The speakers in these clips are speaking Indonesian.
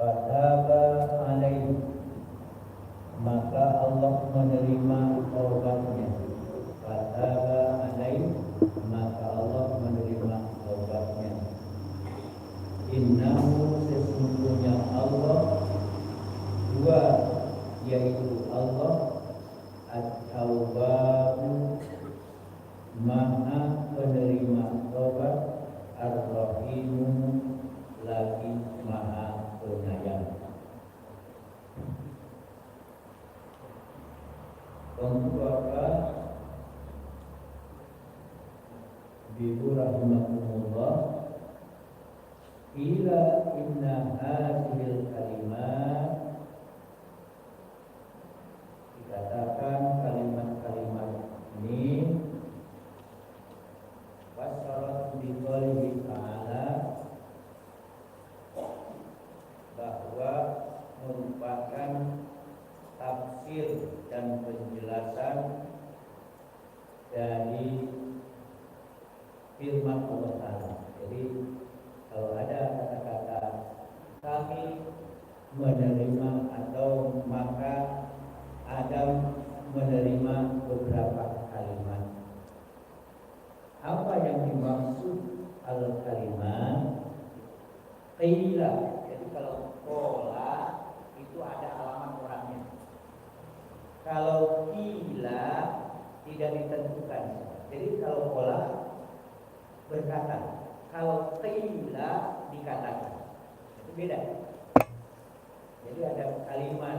fataba alaihi, maka Allah menerima taubatnya. Fataba alaihi, maka Allah menerima taubatnya. Innahu, sesungguhnya Allah, dua, yaitu Allah At-Tawwabu, Maha penerima taubat, Ar-Rahimu, lagi Maha penyayang. Bapak Ibu rahimakumullah, ila inna hadhil kalimat, dikatakan kalimat-kalimat ini wasyarat biqaulihi ta'ala, bahwa merupakan tafsir dan penjelasan dari firman Allah Ta'ala. Jadi kalau ada kata-kata kami menerima atau maka Adam menerima beberapa kalimat. Apa yang dimaksud al-kalimat? Qila. Jadi kalau qala itu ada alamat orangnya. Kalau qila tidak ditentukan. Jadi kalau qala berkata, kalau qila dikatakan. Itu beda. Jadi ada kalimat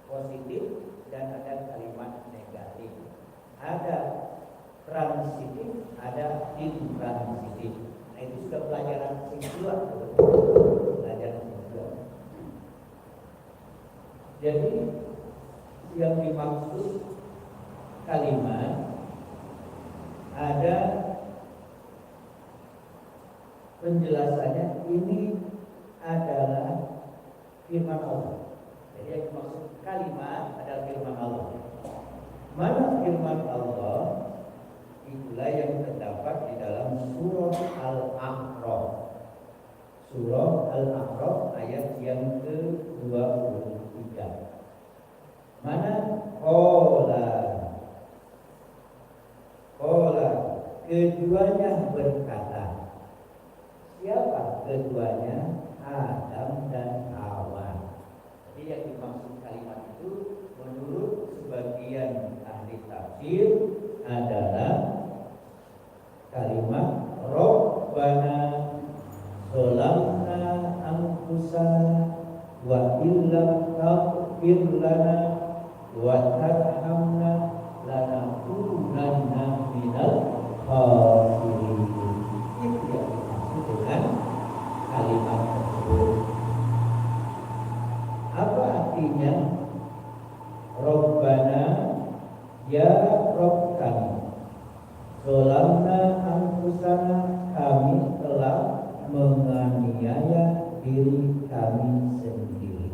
positif dan ada kalimat negatif. Ada transitif, ada intransitif. Nah, itu sudah pelajaran kedua. Pelajaran kedua. Jadi yang dimaksud kalimat ada penjelasannya, ini adalah firman Allah. Jadi yang dimaksud kalimat adalah firman Allah. Mana firman Allah? Itulah yang terdapat di dalam surah Al-A'raf. Surah Al-A'raf ayat yang ke-23. Mana? Qala, keduanya berkata. Siapa keduanya? Adam dan Hawa. Jadi yang dimaksud kalimat itu menurut sebagian ahli tafsir adalah kalimat Rabbana zalamna anfusana wa illam taghfir lana wa tarhamna lanakunanna minal khasirin. Itu yang dimaksud dengan kalimat tersebut. Apa artinya? Rabbana, ya Rabb kami, zalamna anfusana, kami telah menganiaya diri kami sendiri.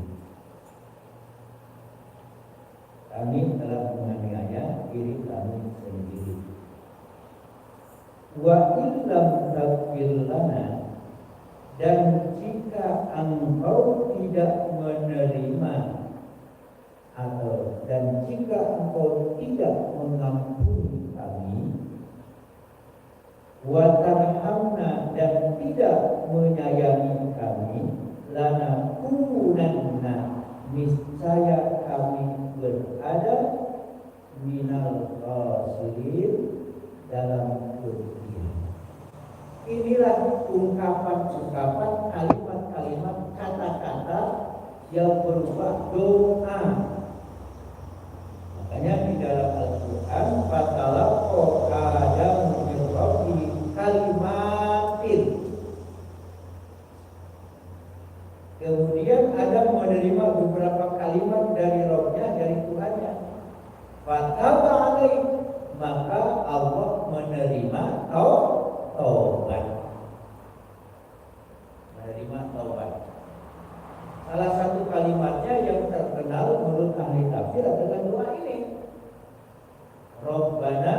Kami telah menganiaya diri kami sendiri. Wa illam taghfir lana, dan jika engkau tidak menerima atau dan jika engkau tidak mengampuni kami, wa tarhamna, dan tidak menyayangi kami, lanakunanna, niscaya kami berada minal khasirin, dalam kerugian. Inilah ungkapan-ungkapan, kalimat-kalimat, kata-kata yang berupa doa. Makanya di dalam Al-Quran, fatalaqa Adamu min rabbihi kalimatin. Kemudian Adam menerima beberapa kalimat dari Rabb-nya, dari Tuhannya. Fataba alaihi, maka Allah menerima taubat. Menerima taubat. Salah satu kalimatnya yang terkenal menurut ahli tafsir adalah doa ini. Rabbana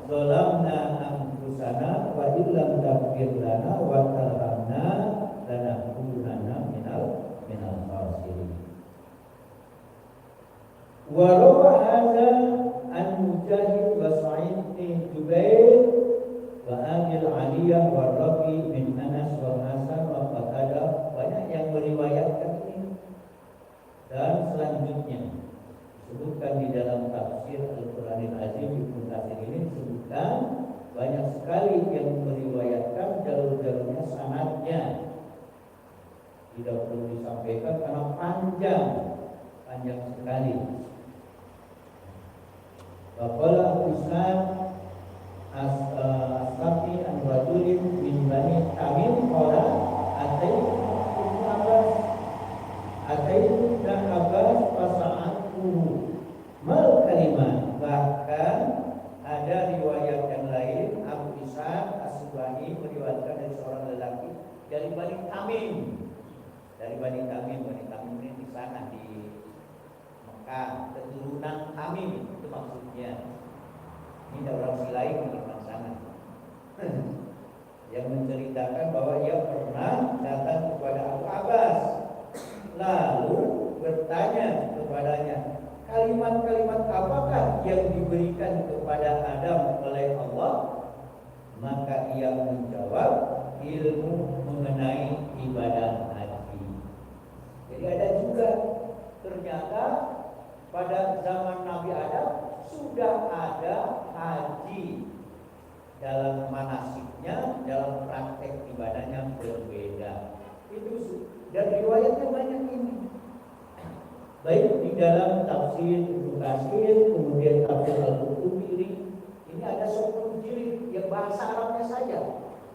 zalamna anfusana anfusana wa illam taghfir lana wa tarhamna lanakunanna minal khasirin. Wa rawa hadza an Mujahid wa Sa'id bin Jubair wa Amir Aliyah wa Rabi bin Anas wa Hasan wa Qatadah. Banyak yang meriwayatkan ini. Dan selanjutnya disebutkan di dalam tafsir Al-Qur'anil Azim, Ibnu Katsir ini disebutkan banyak sekali yang meriwayatkan jalur-jalurnya, sanadnya tidak perlu disampaikan karena panjang sekali. Waqala Al-Islam As-Safi an-Rajulin min Bani Tamim qala ataitu dan Abbas fasa'atuhu mal kalimah. Bahkan ada riwayat yang lain, Abu Ishaq As-Subani meriwayatkan dari seorang lelaki dari Bani Tamim. Bani Tamim ini di sana di Mekah, keturunan Tamim itu maksudnya. Ini ada orang Silaim di sana yang menceritakan bahwa ia pernah datang kepada Abu Abbas lalu bertanya kepadanya, kalimat-kalimat apakah yang diberikan kepada Adam oleh Allah? Maka ia menjawab, ilmu mengenai ibadah haji. Jadi ada juga ternyata pada zaman Nabi Adam sudah ada haji, dalam manasiknya, dalam praktek ibadahnya berbeda. Itu dan riwayatnya banyak ini. Baik di dalam tafsir Ibnu Katsir, kemudian tafsir Al-Qurtubi ini ada 10 jilid yang bahasa Arabnya saja.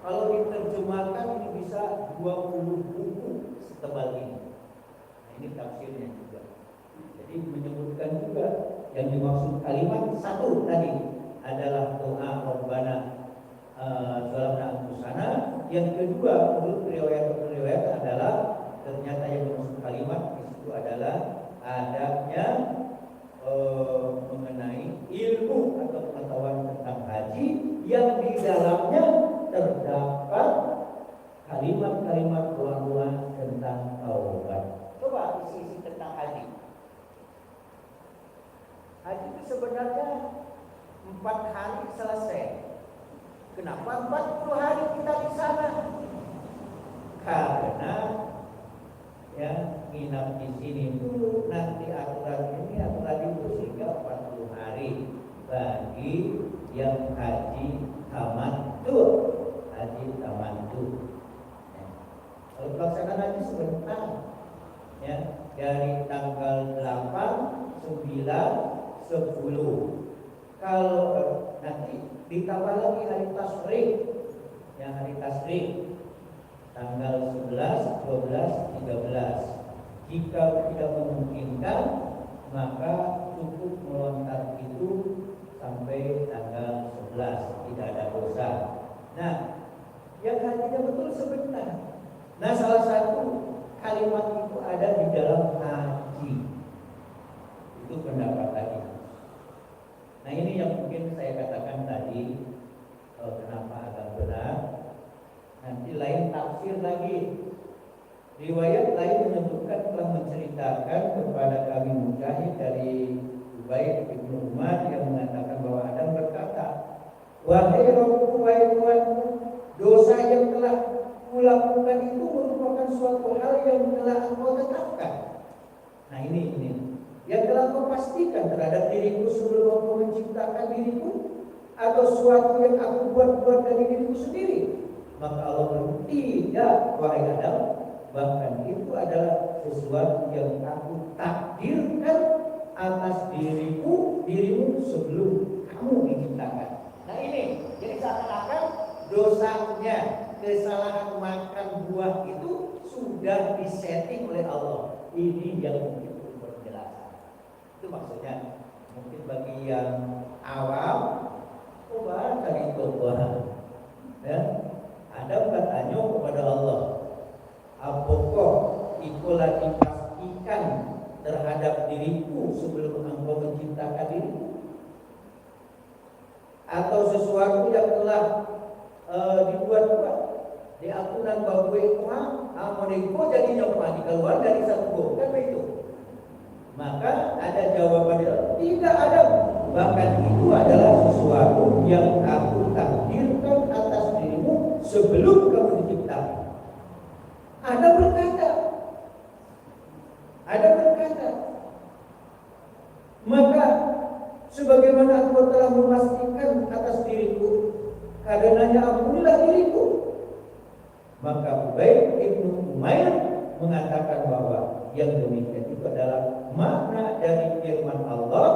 Kalau diterjemahkan ini bisa 20 buku setebal ini. Nah, ini tafsirnya juga. Jadi menyebutkan juga yang dimaksud kalimat satu tadi adalah doa Rabbana Zalamna Anfusana. Yang kedua menurut riwayat adalah ternyata yang dimaksud kalimat di situ adalah adanya mengenai ilmu atau pengetahuan tentang haji yang di dalamnya terdapat kalimat-kalimat doa-doa tentang taubat. Coba isi-isi tentang haji. Haji itu sebenarnya 4 hari selesai. Kenapa 40 hari kita di sana? Karena ya nginap di sini dulu, nanti aturan itu sehingga 40 hari bagi yang haji tamattu. Ya. Kalau pelaksanaan haji sebentar, ya dari tanggal 8, 9, 10. Kalau nanti ditambah lagi hari tasyrik, yang hari tasyrik tanggal 11, 12, 13. Jika tidak memungkinkan, maka cukup melontar itu sampai tanggal 11, tidak ada dosa. Nah, yang hajinya betul sebentar. Nah, salah satu kalimat itu ada di dalam haji. Itu pendapat tadi. Nah, ini yang mungkin saya katakan tadi, kenapa agak berat. Nanti lain tafsir lagi. Riwayat lain menyebutkan telah menceritakan kepada kami Mujahid dari Ubaid bin Umar yang mengatakan bahwa Adam berkata, wahai Rabbku, wahai Tuhanku, dosa yang telah kulakukan itu merupakan suatu hal yang telah Engkau tetapkan. Nah ini yang telah Engkau pastikan terhadap diriku sebelum Engkau menciptakan diriku, atau suatu yang aku buat dari diriku sendiri. Maka Allah berkata, tidak wahai Adam, bahkan itu adalah sesuatu yang aku takdirkan atas dirimu sebelum kamu diciptakan. Nah ini, jadi seakan-akan dosanya, kesalahan makan buah itu sudah disetting oleh Allah. Ini yang mungkin perlu penjelasan. Itu maksudnya. Mungkin bagi yang awam, coba cari buah. Ya, Adam bertanya kepada Allah, apakah Engkau lagi pastikan terhadap diriku sebelum Engkau menciptakan diriku? Atau sesuatu yang telah dibuat-buat di akunan babu amoniko jadi nyoba keluar dari satu go kan begitu. Maka ada jawabannya, tidak ada. Bahkan itu adalah sesuatu yang aku takdirkan atas dirimu sebelum kamu diciptakan. Ada berkata, maka sebagaimana aku telah memastikan atas diriku, karenanya ampunilah diriku. Maka Ubaid ibnu Umair mengatakan bahwa yang demikian itu adalah makna dari firman Allah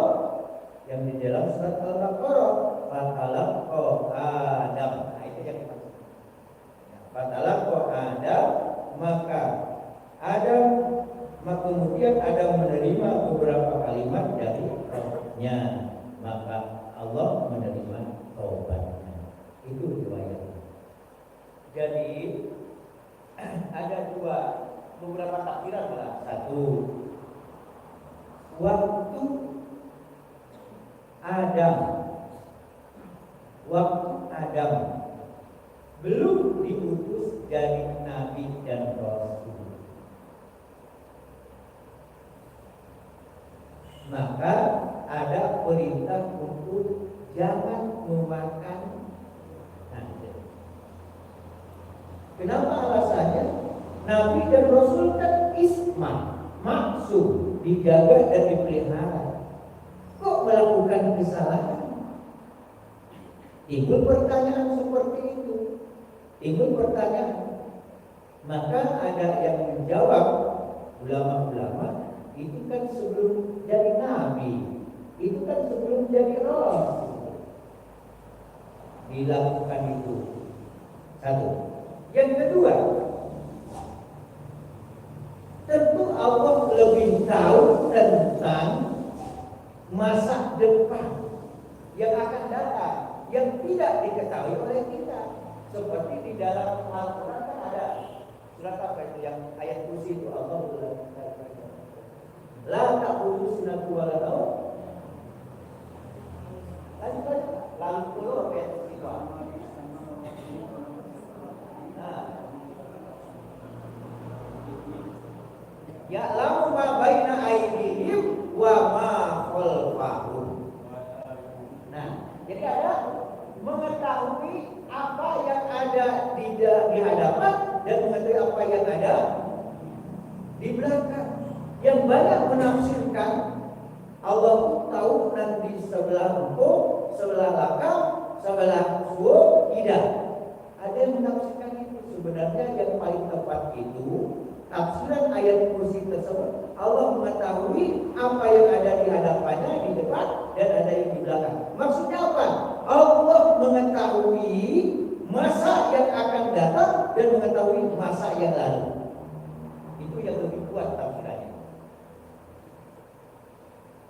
yang di dalam surat Al-Baqarah, "Fatalaqa Adam." Nah, itu yang dimaksud. Fatalaqa Adam, maka kemudian Adam menerima beberapa kalimat dari Rabb-nya, maka Allah menerima taubatnya. Itu riwayat. Jadi ada beberapa takdiran lah. Satu, waktu Adam belum diutus jadi nabi dan rasul, maka ada perintah untuk jangan memakan najis. Kenapa alasannya? Nabi dan Rasul kan isma, maksud dijaga dan dipelihara. Kok melakukan kesalahan? Timbul pertanyaan seperti itu. Maka ada yang menjawab, ulama-ulama, itu kan sebelum jadi nabi, itu kan sebelum jadi rasul dilakukan itu. Satu. Yang kedua, tentu Allah lebih tahu tentang masa depan yang akan datang, yang tidak diketahui oleh kita. Seperti di dalam Al-Quran kan ada surat apa itu yang ayat kursi itu, Allah la ta'khudhuhu sinatun wa la nawm. Lalu keluar ayat kursi itu. Ya'lamu ma baina aydihim wa ma khalfahum. Nah, jadi ada mengetahui apa yang ada di hadapan dan mengetahui apa yang ada di belakang. Yang banyak menafsirkan Allah tahu nanti sebelah empuk, sebelah belakang, sebelah subuh, tidak. Ada yang menafsirkan itu. Sebenarnya yang paling tepat itu tafsiran ayat kursi tersebut, Allah mengetahui apa yang ada di hadapannya, di depan, dan ada yang di belakang. Maksudnya apa? Allah mengetahui masa yang akan datang dan mengetahui masa yang lalu. Itu yang lebih kuat tafsirannya.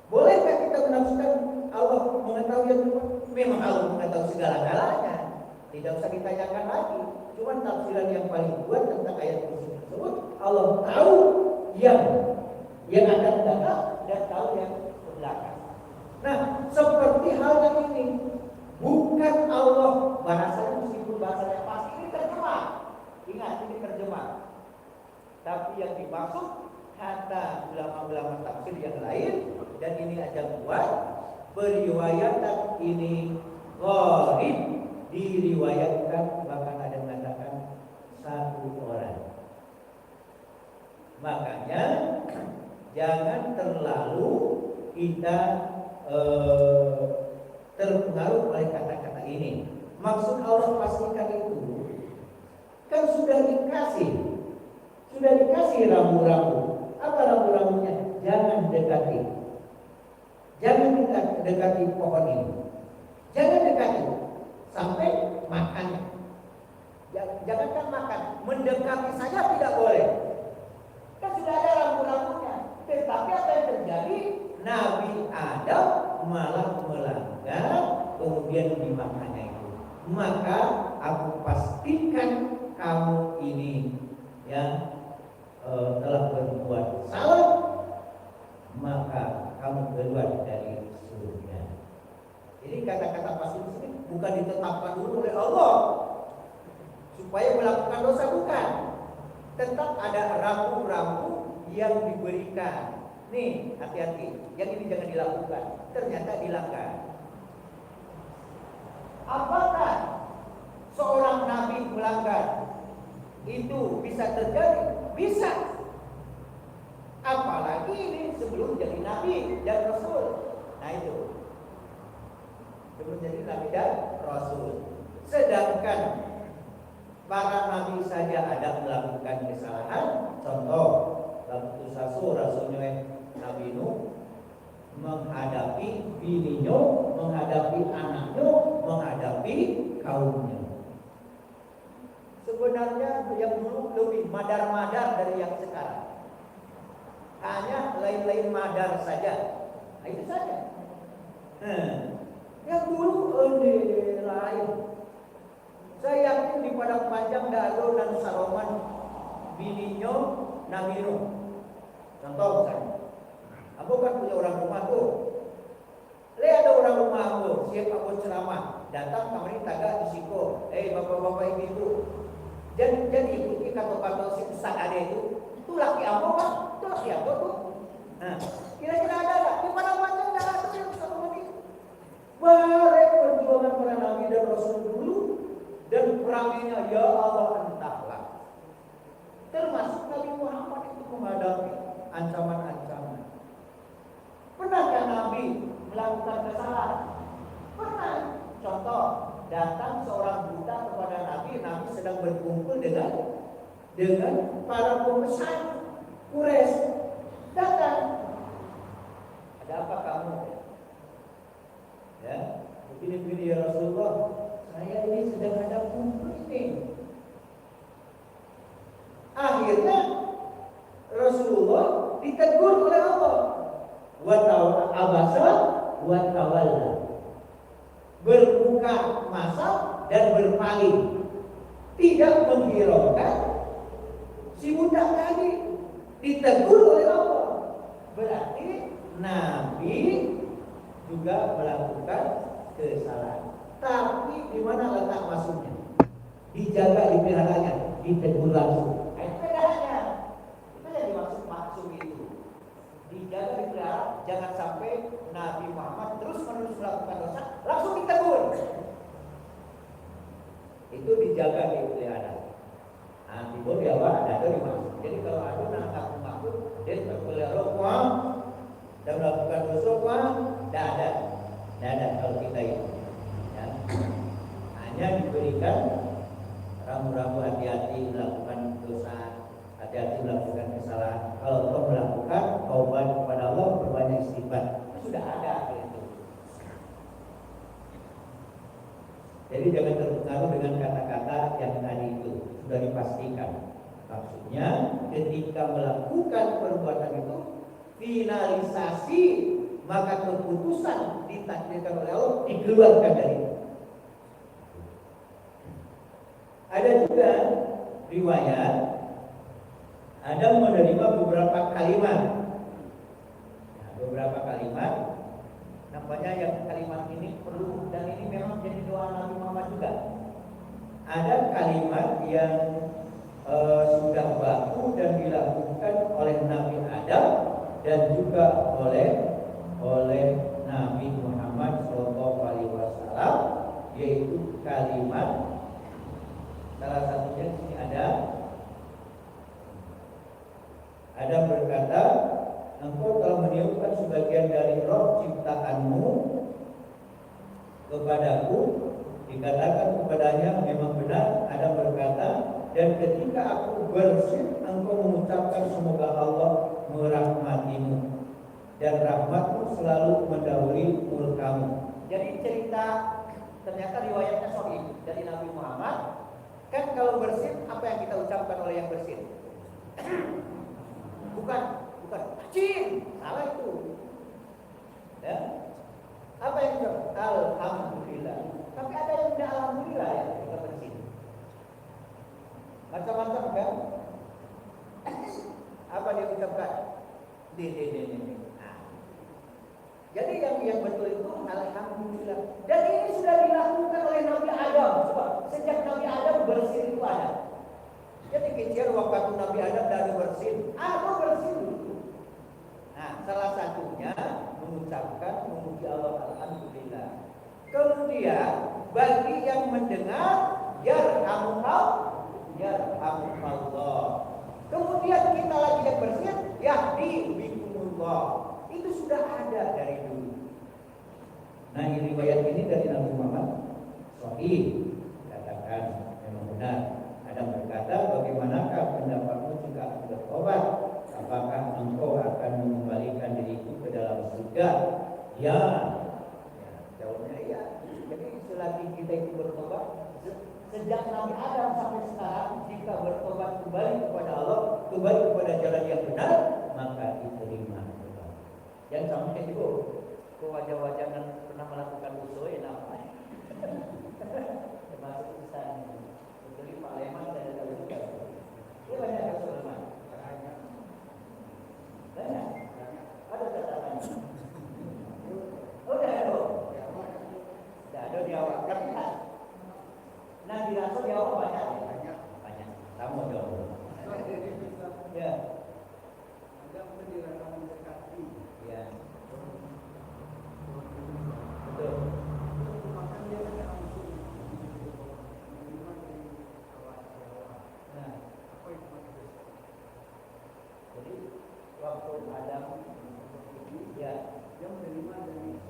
Bolehkah kita menafsirkan Allah mengetahui yang depan? Memang Allah mengetahui segala-galanya, tidak usah ditanyakan lagi. Cuma tafsiran yang paling kuat tentang ayat kursi tersebut, Allah tahu yang akan datang dan tahu yang ke belakang. Nah, seperti halnya ini, bukan Allah bahasanya, meskipun bahasanya pasti ini terjemah. Ingat, ini terjemah. Tapi yang dimaksud kata ulama-ulama tafsir yang lain, dan ini aja buat periwayatan ini gharib, diriwayatkan, bahkan ada mengatakan satu orang. Makanya jangan terlalu kita terpengaruh oleh kata-kata ini. Maksud Allah pastikan itu kan sudah dikasih rambu-rambu. Apa rambu-rambunya? Jangan dekati pohon ini. Jangan dekati sampai makan. Jangankan makan, mendekati saja tidak boleh. Kan sudah ada rambu-rambunya. Tetapi apa yang terjadi? Nabi Adam malah melanggar, kemudian dimakannya itu. Maka aku pastikan kamu ini telah berbuat salah, maka kamu keluar dari surga. Jadi kata-kata pasti di sini bukan ditetapkan dulu oleh Allah, supaya melakukan dosa, bukan. Tetap ada rambu-rambu yang diberikan. Nih, hati-hati, yang ini jangan dilakukan. Ternyata dilanggar. Apakah seorang nabi melanggar? Itu bisa terjadi? Bisa. Apalagi ini sebelum jadi nabi dan rasul. Nah itu, sebelum jadi nabi dan rasul. Sedangkan para nabi saja ada melakukan kesalahan. Contoh, waktu rasulnya Nabi Nuh menghadapi bininya, menghadapi anaknya, menghadapi kaumnya. Sebenarnya yang dulu lebih madar-madar dari yang sekarang. Hanya lain-lain madar saja. Nah, itu saja. Yang dulu lain. Saya yakin di padang panjang Dado dan Saroman bininya Nabi Nuh. Contoh misalnya, aku kan punya orang rumah tuh. Lihat ada orang rumah aku, siap aku ceramah, datang kemarin tagak di siko. Bapak-bapak ibu, jadi ikuti kata-kata si besar ada itu laki aku kan, itu laki aku tuh. Nah, kira-kira ada nggak? Di padang panjang nggak ada yang bisa ngomong itu. Bareng perjuangan para nabi dan rasul dulu. Dan peranginya ya Allah entahlah. Termasuk Nabi Muhammad itu menghadapi ancaman-ancaman. Pernahkah Nabi melakukan kesalahan? Pernah. Contoh, datang seorang buta kepada Nabi sedang berkumpul dengan para pembesar Quraisy. Datang. Ada apa kamu? Ya, begini ya Rasulullah. Saya ini sedang ada kumpul ini. Akhirnya Rasulullah ditegur oleh Allah. Abasa wa tawalla. Berbuka masa dan berpaling. Tidak menghiraukan si budak tadi. Ditegur oleh Allah. Berarti Nabi juga melakukan kesalahan. Tapi di mana letak masuknya? Dijaga, dipeliharanya, ditegur langsung. Itu bedanya. Itu yang dimaksud maksum itu. Dijaga, dipelihara, jangan sampai Nabi Muhammad terus-menerus melakukan dosa, langsung ditegur. Itu dijaga, dipelihara. Nah, timbul dia ada dimaksud. Jadi kalau ada anak maksud, dia terpelihara dan melakukan dosa, tidak ada kalau kita itu. Hanya diberikan rambu-rambu hati-hati melakukan dosa, hati-hati melakukan kesalahan. Kalau kau melakukan taubat kepada Allah, berbanyak istighfar, itu sudah ada itu. Jadi jangan terpengaruh dengan kata-kata yang tadi itu sudah dipastikan. Maksudnya ketika melakukan perbuatan itu finalisasi, maka keputusan ditakdirkan oleh Allah dikeluarkan dari itu. Ada juga riwayat Adam menerima beberapa kalimat. Nah, beberapa kalimat nampaknya yang kalimat ini perlu dan ini memang jadi doa Nabi Muhammad juga. Ada kalimat yang sudah baku dan dilakukan oleh Nabi Adam dan juga oleh Nabi Muhammad SAW, yaitu kalimat. Salah satunya di sini ada berkata, engkau telah meniupkan sebagian dari roh ciptaanmu kepadaku. Dikatakan kepadanya, memang benar. Ada berkata, dan ketika aku bersih, engkau mengucapkan semoga Allah merahmatimu dan rahmatmu selalu mendahului murkamu. Jadi cerita ternyata riwayatnya sahih dari Nabi Muhammad. Kan kalau bersin, apa yang kita ucapkan oleh yang bersin? Bukan cing, salah itu. Ya. Apa yang kita alhamdulillah. Tapi ada yang tidak alhamdulillah ya ketika bersin. Macam-macam kan? Apa dia ucapkan? Nah. Jadi yang betul itu alhamdulillah. Dan ini sudah dilakukan oleh Nabi Adam. Coba, sejak Nabi Adam bersin itu ada. ada. Jadi kecil waktu Nabi Adam dari bersin, aku bersin dulu. Nah, salah satunya mengucapkan memuji Allah, alhamdulillah. Kemudian bagi yang mendengar, yarhamukallah, yarhamukallah. Kemudian kita lagi yang bersin, yahdi bikumullah. Itu sudah ada dari dulu. Nah, riwayat ini dari Nabi Muhammad sahih, katakan memang benar. Ada berkata, bagaimanakah pendapatmu jika aku bertobat? Apakah engkau akan mengembalikan diriku ke dalam surga? Ya, jawabnya ya. Jadi selagi kita itu bertobat, sejak Nabi Adam sampai sekarang, jika bertobat kembali kepada Allah, kembali kepada jalan yang benar, maka diterima. Jangan sampai itu wajah-wajah yang pernah melakukan usul yang namanya termasuk usaha. Jadi Pak Leman saya tahu juga. Dia banyak kasus Leman. Banyak. Ada catatannya. Udah ada. Tidak ada di awal. Tapi nah di Rasul di awal banyak. Banyak. Kamu dong. Ya. Ada penjelasan mendekati. Ya. Betul. Jadi waktu Adam ya dia menerima dari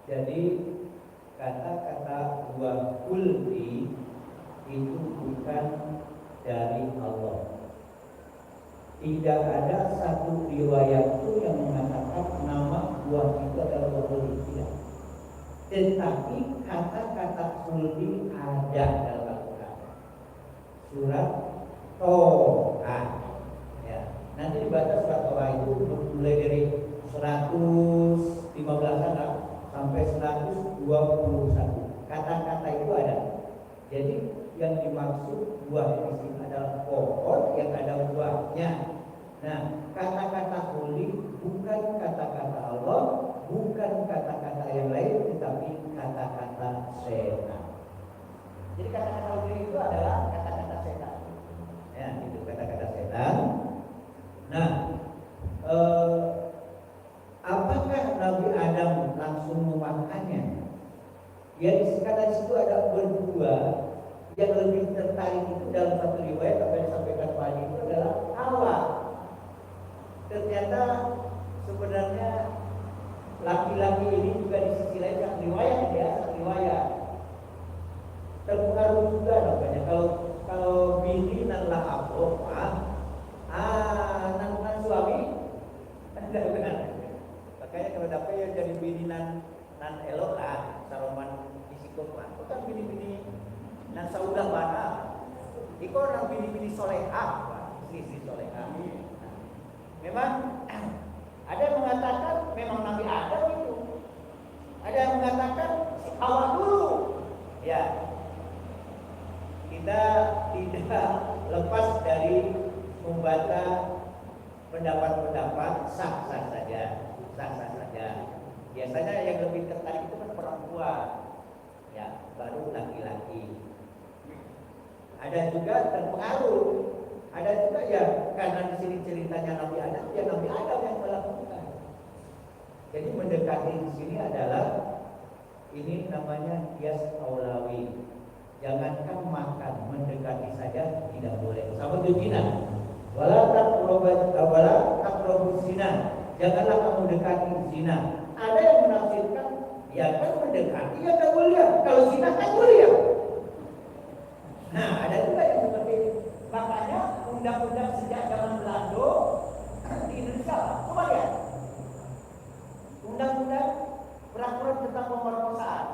Jadi kata-kata wa kulli itu bukan dari Allah. Tidak ada satu riwayat pun yang mengatakan nama buah itu adalah buah kulli, tidak. Tetapi kata-kata kulli ada dalam Al-Quran. Surat Toha. Ya. Nanti dibaca surat Toha itu mulai dari 115 sampai 121. Kata-kata itu ada. Jadi yang dimaksud buah di sini adalah pohon yang ada buahnya. Nah, kata-kata kulli bukan kata-kata Allah, bukan kata-kata yang lain, tetapi kata-kata setan. Jadi kata-kata kulli itu adalah kata-kata setan. Ya, itu kata-kata setan. Nah, apakah Nabi Adam langsung memakannya? Ya, karena di situ ada berdua. Yang lebih tertarik itu dalam satu riwayat apa yang disampaikan Pak Haji itu adalah Hawa. Ternyata sebenarnya laki-laki ini juga di sisi lain yang riwayat terpengaruh juga namanya. Kalau bini nan lah nan suami benar. Makanya kalau dapat ya jadi bini nan elok lah saroman risiko lah. Bukan bini-bini nan saudah mana? Iko orang bini-bini solehah, istri solehah. Memang ada yang mengatakan memang Nabi Adam itu. Ada yang mengatakan Hawa dulu. Ya. Kita tidak lepas dari membaca pendapat-pendapat sah-sah saja. Biasanya yang lebih tertarik itu kan perempuan. Ya, baru laki-laki. Ada juga terpengaruh. Ada juga ya karena di sini ceritanya Nabi Adam, ya Nabi Adam yang melakukan. Jadi mendekati di sini adalah ini namanya kias aulawi. Jangankan makan, mendekati saja tidak boleh. Sama zina. Wala taqrabuz zina. Janganlah kamu dekati zina. Ada yang menafsirkan ya kan mendekati ya tak mulia. Kalau zina kan mulia. Nah, ada juga yang seperti ini. Makanya undang-undang sejak zaman Belanda di Indonesia, coba lihat. Undang-undang peraturan tentang pemerkosaan.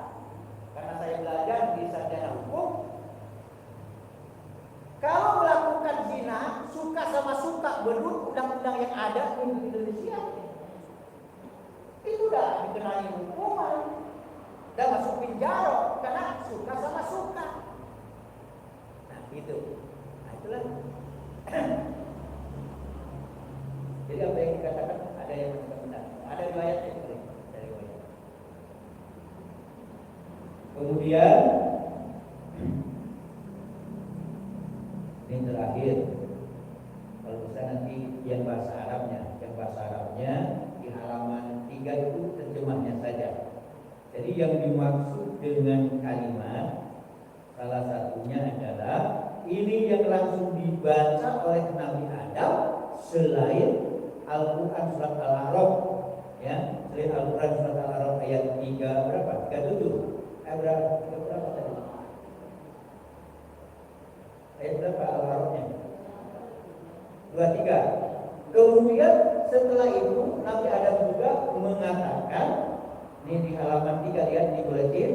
Karena saya belajar di sarjana hukum, kalau melakukan zina, suka sama suka menurut undang-undang yang ada di Indonesia, itu udah dikenai hukuman dan masuk penjara karena suka sama suka. Nah, itu. Nah, itulah. Kemudian ini terakhir, kalau bisa nanti yang bahasa Arabnya di halaman 3 itu terjemahnya saja. Jadi yang dimaksud dengan kalimat salah satunya adalah ini yang langsung dibaca oleh Nabi Adam selain Al-Quran surat Al-A'raf, ya, selain Al-Quran surat Al-A'raf ayat 3 berapa? 37. Berapa tadi? Ayat berapa Al-A'rafnya? 23. Kemudian setelah itu Nabi Adam juga mengatakan, ini di halaman 3 lihat di buletin,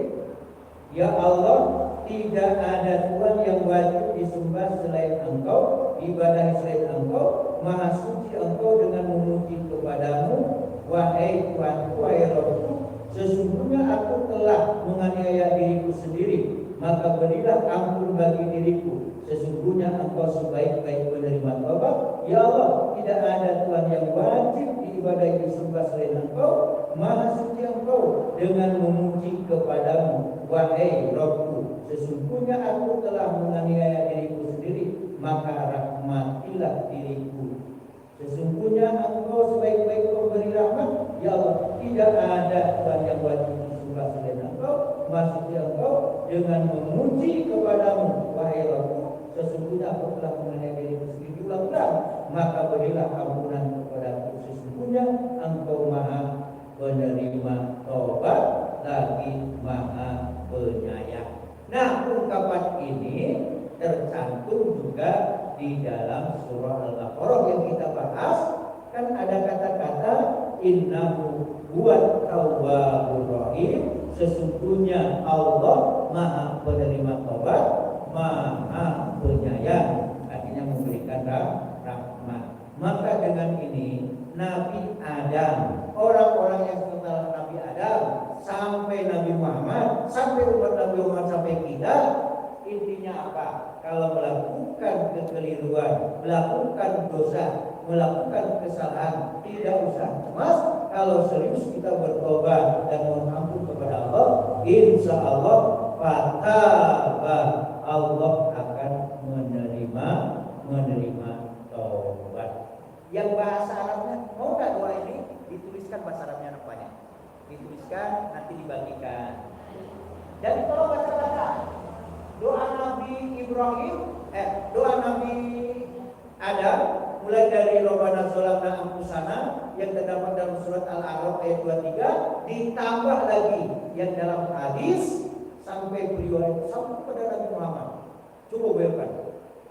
ya Allah, tidak ada Tuhan yang wajib disembah selain Engkau, ibadahi selain Engkau, maha suci Engkau dengan memuji kepadamu, wahai Tuhanku, wahai Rabbku, sesungguhnya aku telah menganiaya diriku sendiri, maka berilah ampun bagi diriku, sesungguhnya Engkau sebaik-baik penerima taubat. Ya Allah, tidak ada Tuhan yang wajib diibadahi disembah selain Engkau, maha suci Engkau dengan memuji kepadamu, wahai Rabbku, sesungguhnya aku telah menganiaya diriku sendiri, maka rahmatilah diriku, sesungguhnya Engkau sebaik-baik pemberi rahmat. Ya Allah, tidak ada Tuhan yang wajib disembah selain Engkau, maha suci Engkau dengan memuji kepadamu, wahai Rabbku, sesungguhnya aku telah menganiaya diriku sendiri. Ulang-ulang, maka berilah ampunan kepadaku, sesungguhnya Engkau maha penerima taubat lagi maha penyayang. Nah, ungkapan ini tercantum juga di dalam surah Al-Baqarah yang kita bahas. Kan ada kata-kata innahu huwat tawwabur rahim, sesungguhnya Allah maha penerima taubat, maha penyayang, artinya memberikan rahmat. Maka dengan ini Nabi Adam, orang-orang yang setelah Nabi Adam sampai Nabi Muhammad, sampai umat Nabi Muhammad, sampai kita, intinya apa? Kalau melakukan kekeliruan, melakukan dosa, melakukan kesalahan, tidak usah cemas. Kalau serius kita bertobat dan mohon ampun kepada Allah, insya Allah fataba, Allah akan menerima taubat. Yang bahasa Arabnya, mau nggak doa ini dituliskan bahasa Arabnya apanya? Dituliskan, nanti dibagikan. Dan tolong baca-baca doa Nabi Ibrahim, doa Nabi Adam, mulai dari Rabbana zalamna anfusana yang terdapat dalam surat Al-A'raf ayat 23, ditambah lagi yang dalam hadis sampai beliau sampai kepada Nabi Muhammad. Coba bayangkan,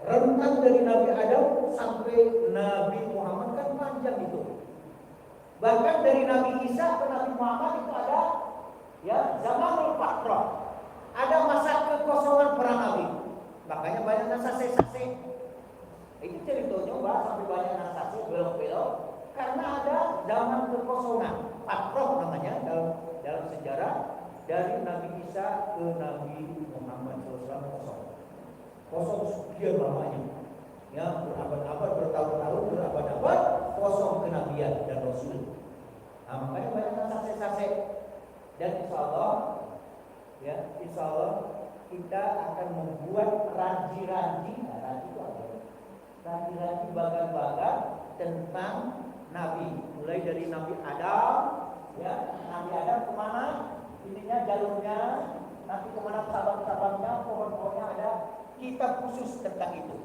rentang dari Nabi Adam sampai Nabi Muhammad kan panjang itu. Bahkan dari Nabi Isa ke Nabi Muhammad itu ada ya zamanul fatrah. Ada masa kekosongan para nabi. Makanya banyak nasase-sase. Itu ceritanya Mbak, sampai banyak nasase belok-belok karena ada zaman kekosongan. Fatrah namanya dalam sejarah, dari Nabi Isa ke Nabi Muhammad SAW. Kosong sekian lamanya. Ya, berabad-abad, bertahun-tahun, berabad-abad kosong kenabian dan rasul. Nah, makanya banyak nasase-sase. Dan insya Allah kita akan membuat ranji-ranji. Nah, ranji itu apa? Ranji-ranji bagan-bagan tentang Nabi, mulai dari Nabi Adam, ya, Nabi Adam kemana? Intinya jalurnya, nanti kemana cabang-cabangnya, pohon-pohonnya ada. Kitab khusus tentang itu,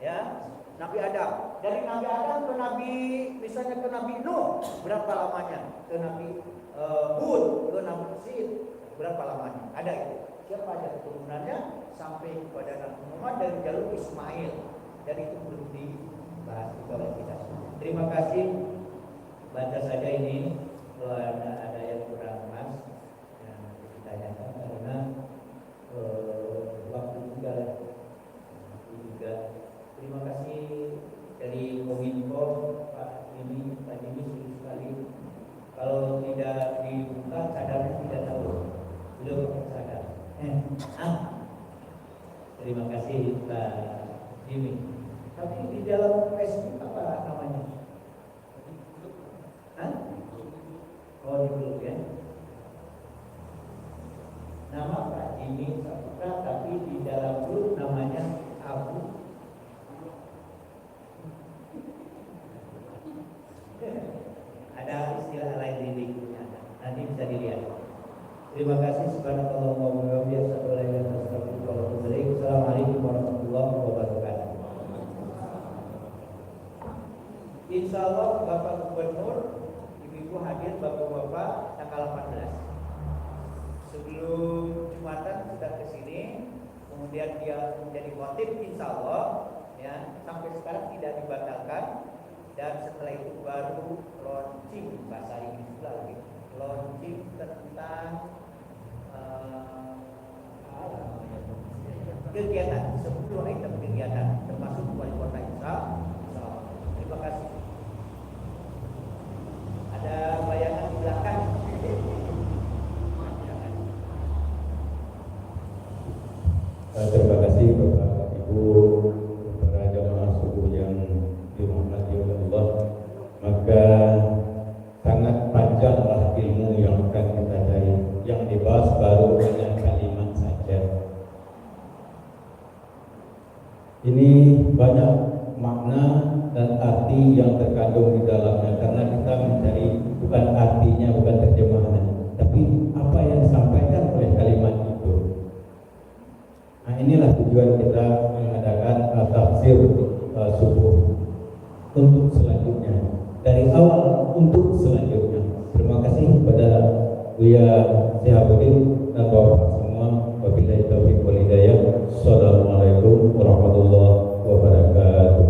ya. Nabi Adam, dari Nabi Adam ke Nabi, misalnya ke Nabi Nuh, berapa lamanya? Ke Nabi Hud, ke Nabi Sid, berapa lamanya? Ada itu. Siapa aja keturunannya sampai kepada Nabi Muhammad dari jalur Ismail. Dan itu belum dibahas oleh kita. Terima kasih. Baca saja ini. Kalau ada yang kurang pas, yang ditanyakan karena waktu juga. Terima kasih dari Kominfo Pak Jimmy sekali. Kalau tidak dibuka cadarnya tidak tahu. Belum sadar. Terima kasih Pak Jimmy. Tapi di dalam Facebook apa namanya? Oh, di grup ya. Nama Pak Jimmy. Mimi Saputra, tapi di dalam grup namanya Abu. Ada istilah lain di lingkungannya, nanti bisa dilihat. Terima kasih. Subhanallah wa bihamdihi. Assalamualaikum warahmatullahi wabarakatuh. Insya Allah Bapak Gubernur, Ibu-ibu hadir, Bapak-bapak tanggal 14. Sebelum Jumatan sudah ke sini, kemudian dia menjadi khotib, insya Allah ya, sampai sekarang tidak dibatalkan, dan setelah itu baru launching, bahasa Inggris lagi, launching tentang kegiatan, 10 item kegiatan termasuk wali kota insya Allah. Terima kasih. Ada bayangan di belakang. Terima kasih Bapak Ibu, para jamaah subuh yang dirahmati oleh Allah. Maka sangat panjanglah ilmu yang akan kita cari. Yang dibahas baru hanya kalimat saja. Ini banyak makna dan arti yang terkandung di dalamnya, karena kita mencari bukan artinya, bukan terjemahannya, tapi apa yang disampaikan oleh kalimat itu. Nah, inilah tujuan kita mengadakan tafsir subuh untuk selanjutnya, dari awal untuk selanjutnya. Terima kasih kepada Buya Syihabuddin dan Bapak semua. Wabillahi taufiq wal hidayah. Assalamualaikum warahmatullahi wabarakatuh.